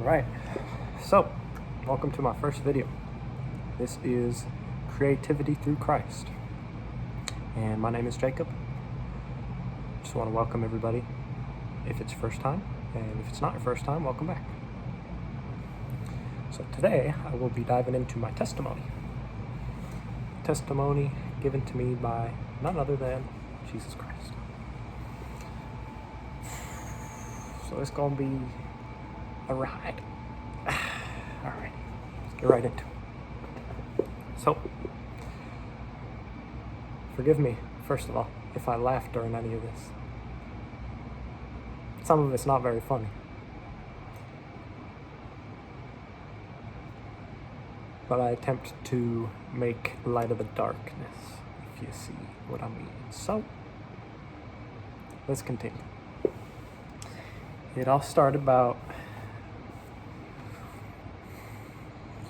Alright, so welcome to my first video. This is Creativity Through Christ, and my name is Jacob. Just want to welcome everybody if it's your first time, and if it's not your first time, welcome back. So today I will be diving into my testimony. Testimony given to me by none other than Jesus Christ. So it's gonna be a ride. Alright, let's get right into it. So, forgive me, first of all, if I laugh during any of this. Some of it's not very funny. But I attempt to make light of the darkness, if you see what I mean. So, let's continue. It all started about,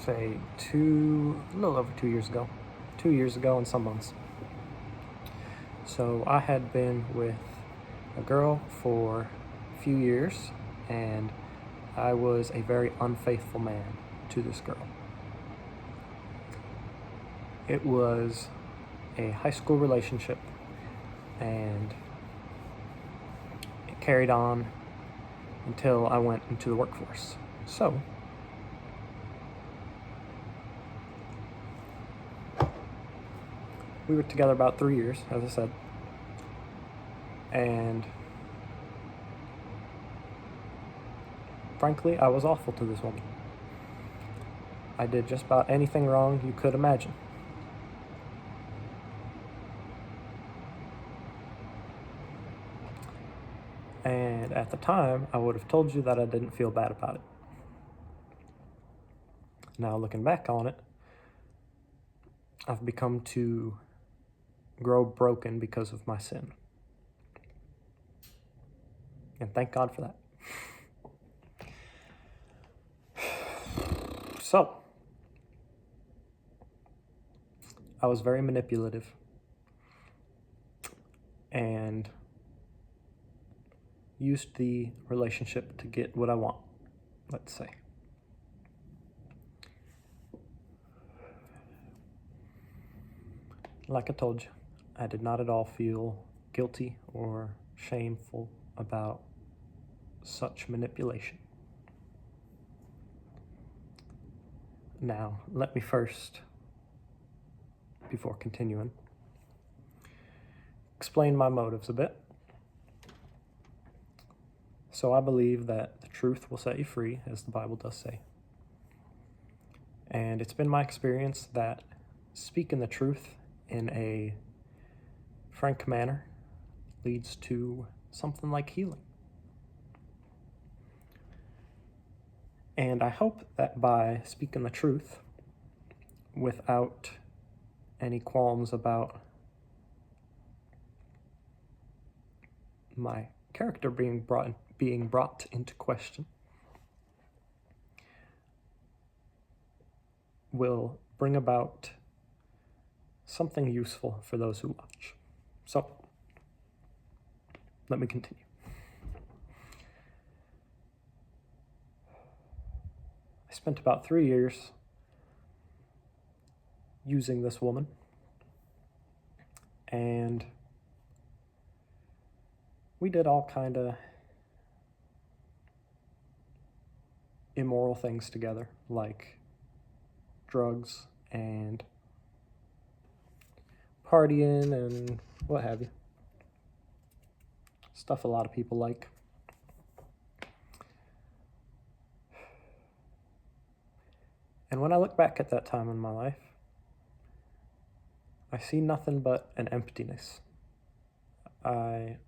say, a little over 2 years ago. 2 years ago and some months. So I had been with a girl for a few years, and I was a very unfaithful man to this girl. It was a high school relationship, and it carried on until I went into the workforce. So, we were together about 3 years, as I said, and frankly, I was awful to this woman. I did just about anything wrong you could imagine. And at the time, I would have told you that I didn't feel bad about it. Now, looking back on it, I've become to grow broken because of my sin. And thank God for that. So, I was very manipulative and used the relationship to get what I want, let's say. Like I told you, I did not at all feel guilty or shameful about such manipulation. Now, let me first, before continuing, explain my motives a bit. So I believe that the truth will set you free, as the Bible does say. And it's been my experience that speaking the truth in a frank manner leads to something like healing. And I hope that by speaking the truth without any qualms about my character being brought into question will bring about something useful for those who watch. So, let me continue. I spent about 3 years using this woman, and we did all kind of immoral things together, like drugs and partying and what have you. Stuff a lot of people like. And when I look back at that time in my life, I see nothing but an emptiness. I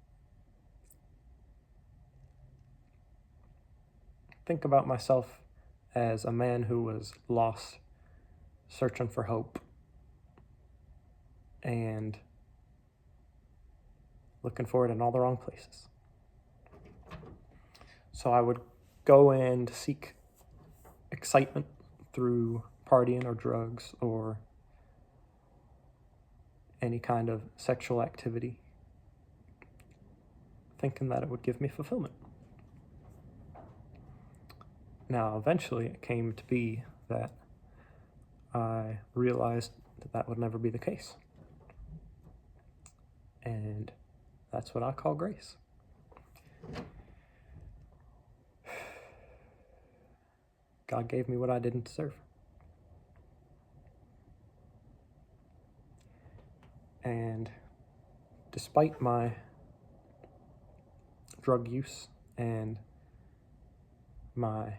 think about myself as a man who was lost, searching for hope, and looking for it in all the wrong places. So I would go and seek excitement through partying or drugs or any kind of sexual activity, thinking that it would give me fulfillment. Now, eventually it came to be that I realized that that would never be the case. And that's what I call grace. God gave me what I didn't deserve. And despite my drug use and my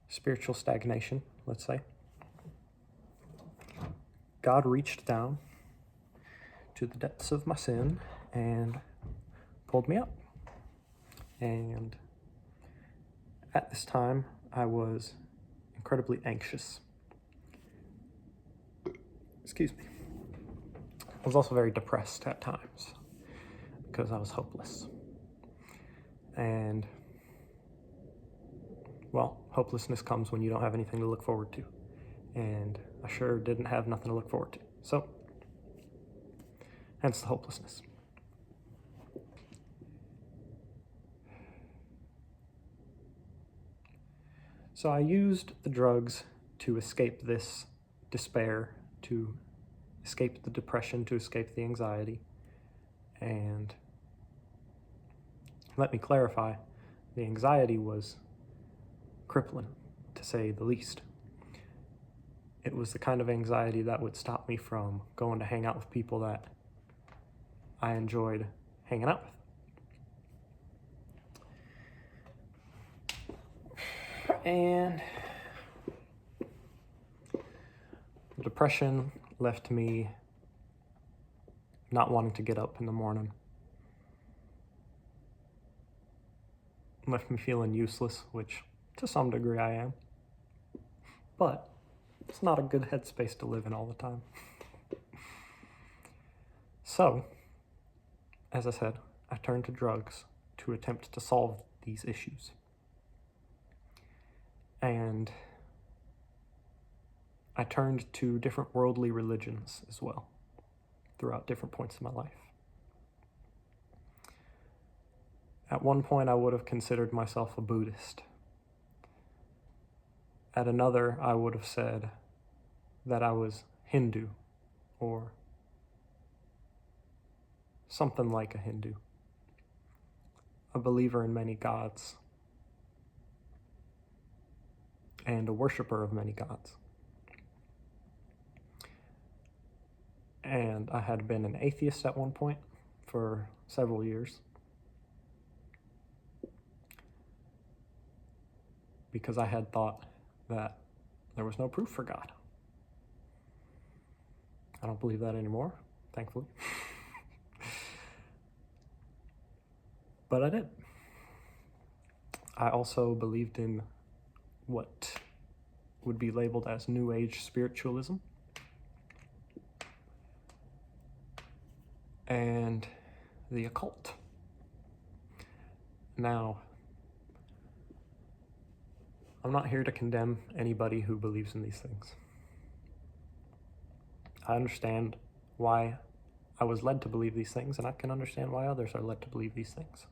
spiritual stagnation, let's say, God reached down to the depths of my sin and pulled me up. And at this time, I was incredibly anxious. Excuse me. I was also very depressed at times because I was hopeless. And, well, hopelessness comes when you don't have anything to look forward to. And I sure didn't have nothing to look forward to. So, hence the hopelessness. So I used the drugs to escape this despair, to escape the depression, to escape the anxiety. And let me clarify, the anxiety was crippling, to say the least. It was the kind of anxiety that would stop me from going to hang out with people that I enjoyed hanging out with. And the depression left me not wanting to get up in the morning. Left me feeling useless, which to some degree I am. But it's not a good headspace to live in all the time. So, as I said, I turned to drugs to attempt to solve these issues. And I turned to different worldly religions as well throughout different points of my life. At one point, I would have considered myself a Buddhist. At another, I would have said that I was Hindu or something like a Hindu, a believer in many gods, and a worshiper of many gods. And I had been an atheist at one point for several years because I had thought that there was no proof for God. I don't believe that anymore, thankfully. But I did. I also believed in what would be labeled as New Age spiritualism. And the occult. Now, I'm not here to condemn anybody who believes in these things. I understand why I was led to believe these things, and I can understand why others are led to believe these things.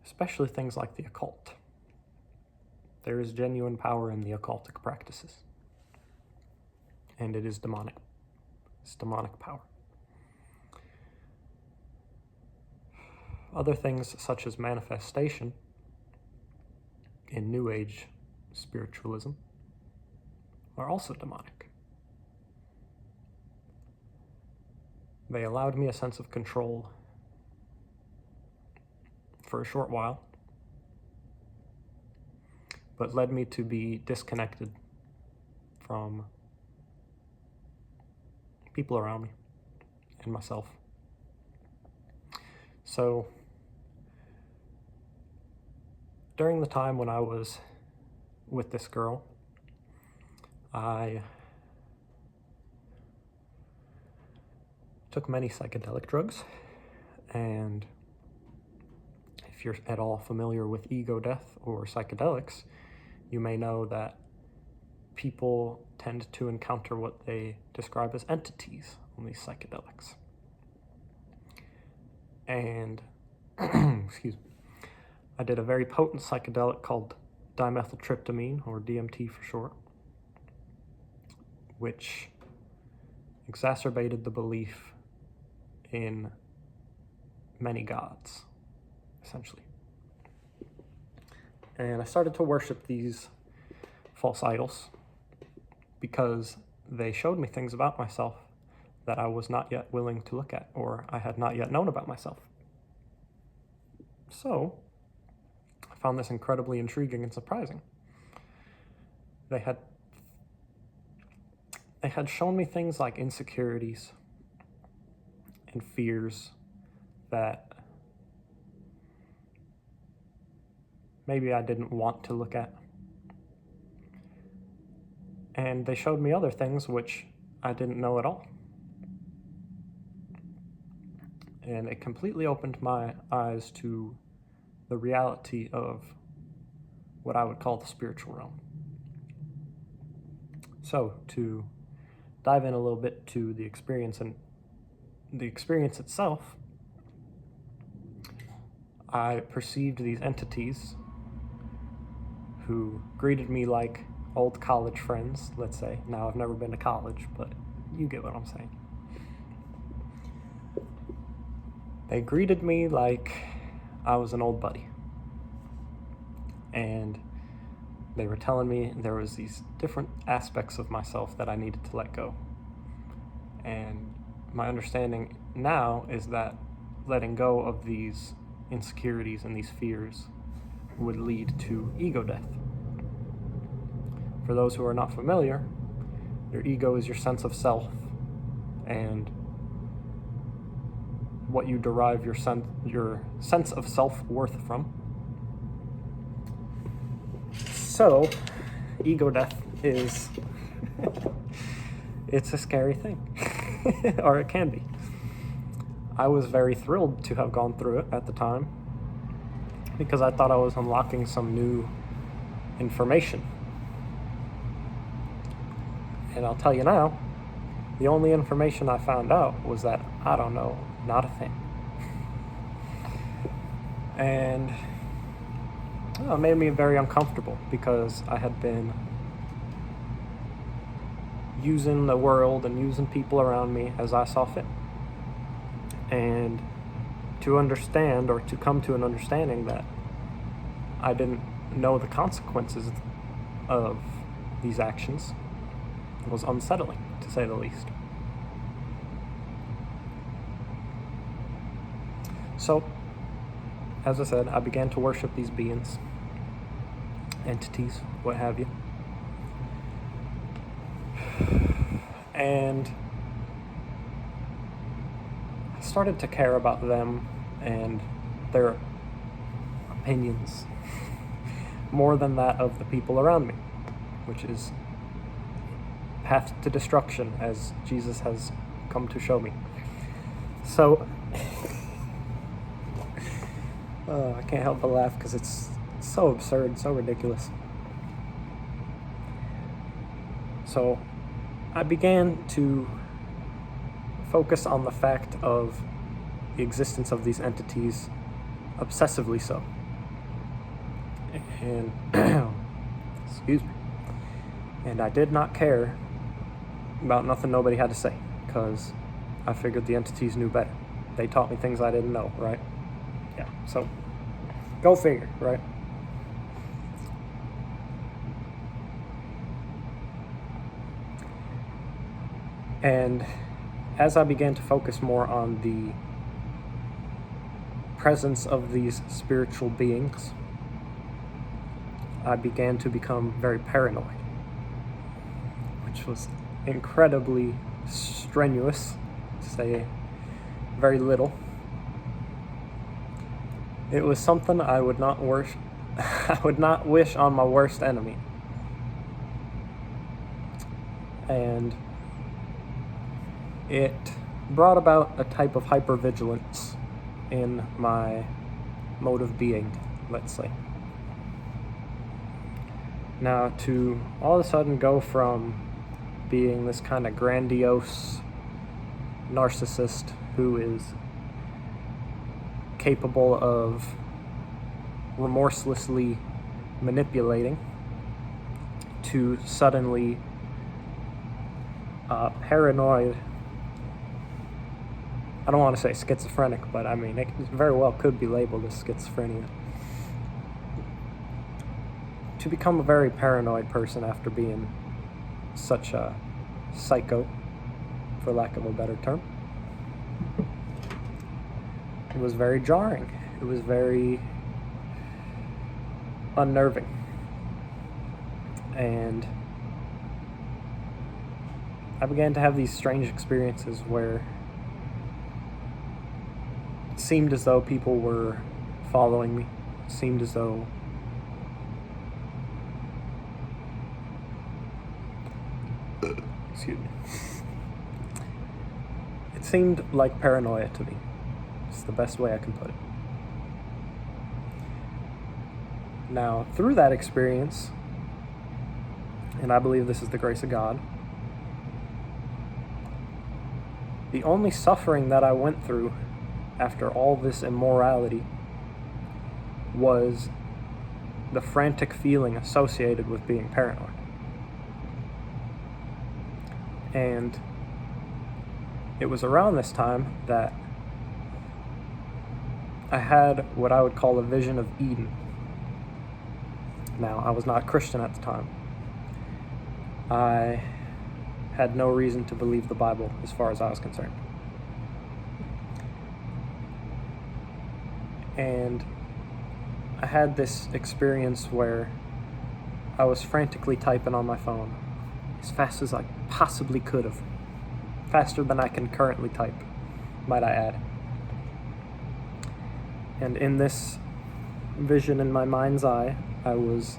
Especially things like the occult. There is genuine power in the occultic practices. And it is demonic. It's demonic power. Other things such as manifestation in New Age spiritualism are also demonic. They allowed me a sense of control for a short while, but led me to be disconnected from people around me and myself. So, during the time when I was with this girl, I took many psychedelic drugs, and if you're at all familiar with ego death or psychedelics, you may know that people tend to encounter what they describe as entities on these psychedelics. And, excuse me, I did a very potent psychedelic called dimethyltryptamine, or DMT for short, which exacerbated the belief in many gods, essentially. And I started to worship these false idols because they showed me things about myself that I was not yet willing to look at, or I had not yet known about myself. So I found this incredibly intriguing and surprising. They had shown me things like insecurities and fears that maybe I didn't want to look at. And they showed me other things which I didn't know at all. And it completely opened my eyes to the reality of what I would call the spiritual realm. So, to dive in a little bit to the experience and the experience itself, I perceived these entities who greeted me like old college friends, let's say. Now, I've never been to college, but you get what I'm saying. They greeted me like I was an old buddy. And they were telling me there was these different aspects of myself that I needed to let go. And my understanding now is that letting go of these insecurities and these fears would lead to ego death. For those who are not familiar, your ego is your sense of self and what you derive your sense of self-worth from. So, ego death is, it's a scary thing, or it can be. I was very thrilled to have gone through it at the time because I thought I was unlocking some new information. And I'll tell you now, the only information I found out was that I don't know not a thing. And it made me very uncomfortable because I had been using the world and using people around me as I saw fit. And to understand, or to come to an understanding that I didn't know the consequences of these actions was unsettling, to say the least. So, as I said, I began to worship these beings, entities, what have you. And I started to care about them and their opinions more than that of the people around me, which is path to destruction, as Jesus has come to show me. So, I can't help but laugh because it's so absurd, so ridiculous. So, I began to focus on the fact of the existence of these entities, obsessively so. And, excuse me. And I did not care about nothing nobody had to say, because I figured the entities knew better. They taught me things I didn't know, right? Yeah, so go figure, right? And as I began to focus more on the presence of these spiritual beings, I began to become very paranoid, which was incredibly strenuous, to say very little. It was something I would not wish on my worst enemy. And it brought about a type of hypervigilance in my mode of being, let's say. Now, to all of a sudden go from being this kind of grandiose narcissist who is capable of remorselessly manipulating to suddenly paranoid. I don't want to say schizophrenic, but I mean, it very well could be labeled as schizophrenia. To become a very paranoid person after being such a psycho, for lack of a better term. It was very jarring. It was very unnerving. And I began to have these strange experiences where it seemed as though people were following me. It seemed as though excuse me. It seemed like paranoia to me. It's the best way I can put it. Now, through that experience, and I believe this is the grace of God, the only suffering that I went through after all this immorality was the frantic feeling associated with being paranoid. And it was around this time that I had what I would call a vision of Eden. Now, I was not Christian at the time. I had no reason to believe the Bible as far as I was concerned. And I had this experience where I was frantically typing on my phone as fast as I possibly could have. Faster than I can currently type, might I add. And in this vision in my mind's eye, I was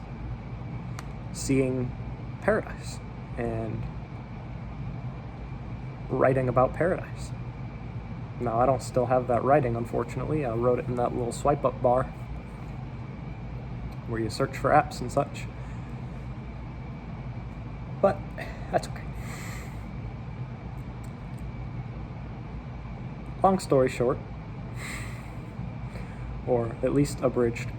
seeing paradise and writing about paradise. Now, I don't still have that writing, unfortunately. I wrote it in that little swipe up bar where you search for apps and such. But that's okay. Long story short, or at least abridged,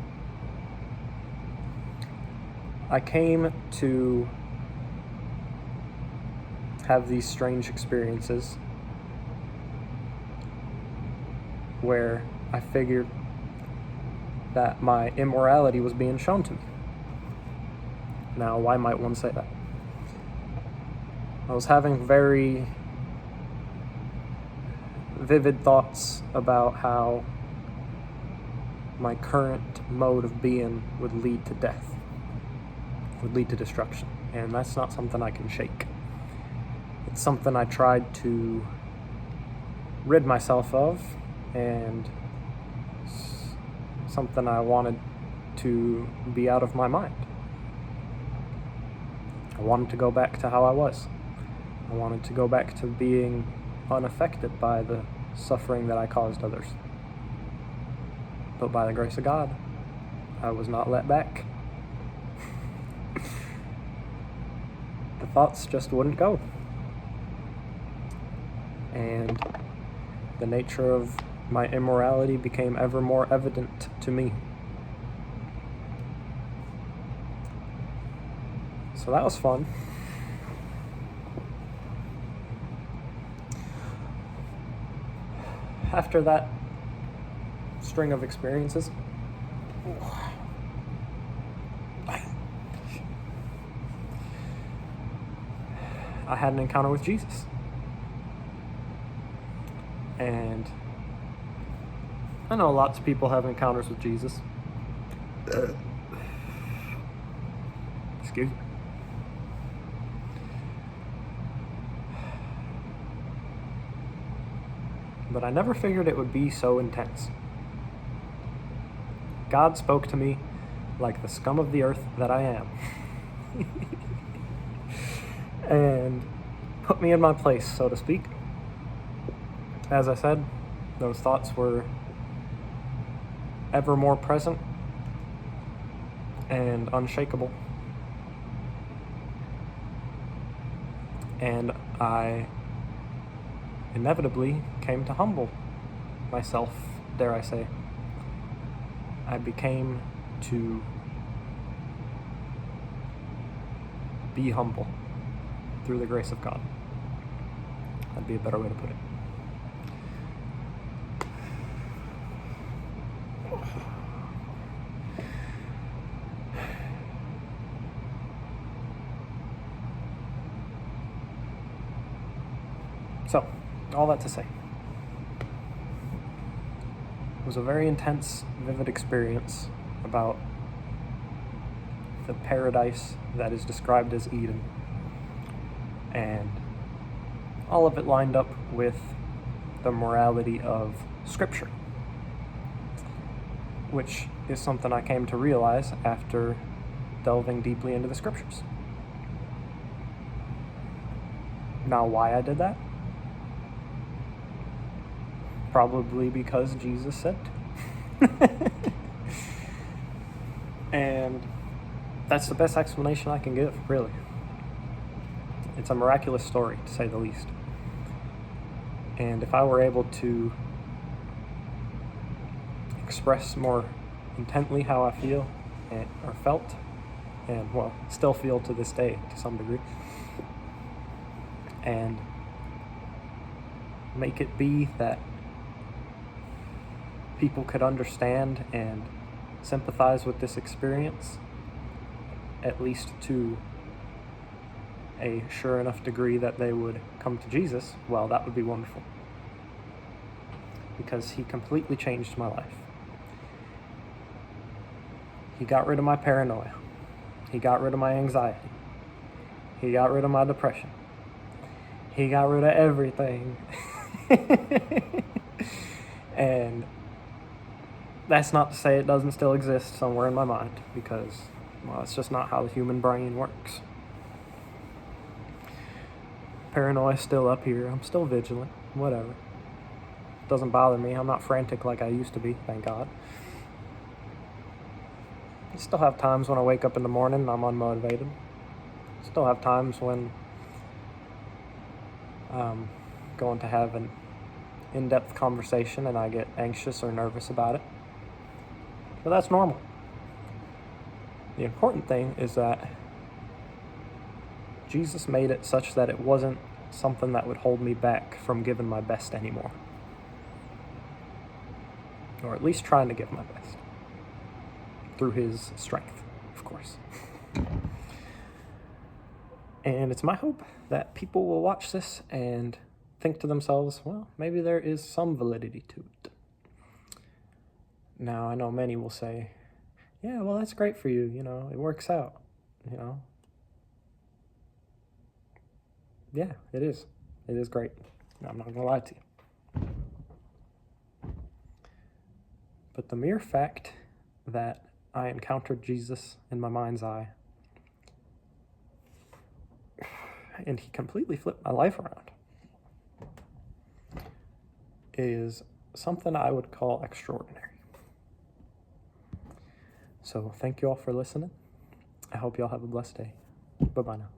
I came to have these strange experiences where I figured that my immorality was being shown to me. Now, why might one say that? I was having very vivid thoughts about how my current mode of being would lead to death, would lead to destruction, and that's not something I can shake. It's something I tried to rid myself of, and something I wanted to be out of my mind. I wanted to go back to how I was. I wanted to go back to being unaffected by the suffering that I caused others. But by the grace of God, I was not let back. The thoughts just wouldn't go. And the nature of my immorality became ever more evident to me. So that was fun. After that string of experiences, I had an encounter with Jesus. And I know lots of people have encounters with Jesus. Excuse me. But I never figured it would be so intense. God spoke to me like the scum of the earth that I am. And put me in my place, so to speak. As I said, those thoughts were ever more present and unshakable. And I inevitably came to humble myself, dare I say. I became to be humble through the grace of God. That'd be a better way to put it. So, all that to say, it was a very intense, vivid experience about the paradise that is described as Eden. And all of it lined up with the morality of Scripture, which is something I came to realize after delving deeply into the Scriptures. Now, why I did that? Probably because Jesus said to. And that's the best explanation I can give, really. It's a miraculous story, to say the least. And if I were able to express more intently how I feel or felt, and, well, still feel to this day to some degree, and make it be that people could understand and sympathize with this experience, at least to a sure enough degree that they would come to Jesus, well, that would be wonderful. Because he completely changed my life. He got rid of my paranoia. He got rid of my anxiety. He got rid of my depression. He got rid of everything. And that's not to say it doesn't still exist somewhere in my mind, because, well, it's just not how the human brain works. Paranoia's still up here. I'm still vigilant. Whatever. It doesn't bother me. I'm not frantic like I used to be, thank God. I still have times when I wake up in the morning and I'm unmotivated. Still have times when I'm going to have an in-depth conversation and I get anxious or nervous about it. But that's normal. The important thing is that Jesus made it such that it wasn't something that would hold me back from giving my best anymore. Or at least trying to give my best. Through his strength, of course. And it's my hope that people will watch this and think to themselves, well, maybe there is some validity to it. Now, I know many will say, yeah, well, that's great for you, it works out, Yeah, it is. It is great. I'm not going to lie to you. But the mere fact that I encountered Jesus in my mind's eye, and he completely flipped my life around, is something I would call extraordinary. So thank you all for listening. I hope you all have a blessed day. Bye-bye now.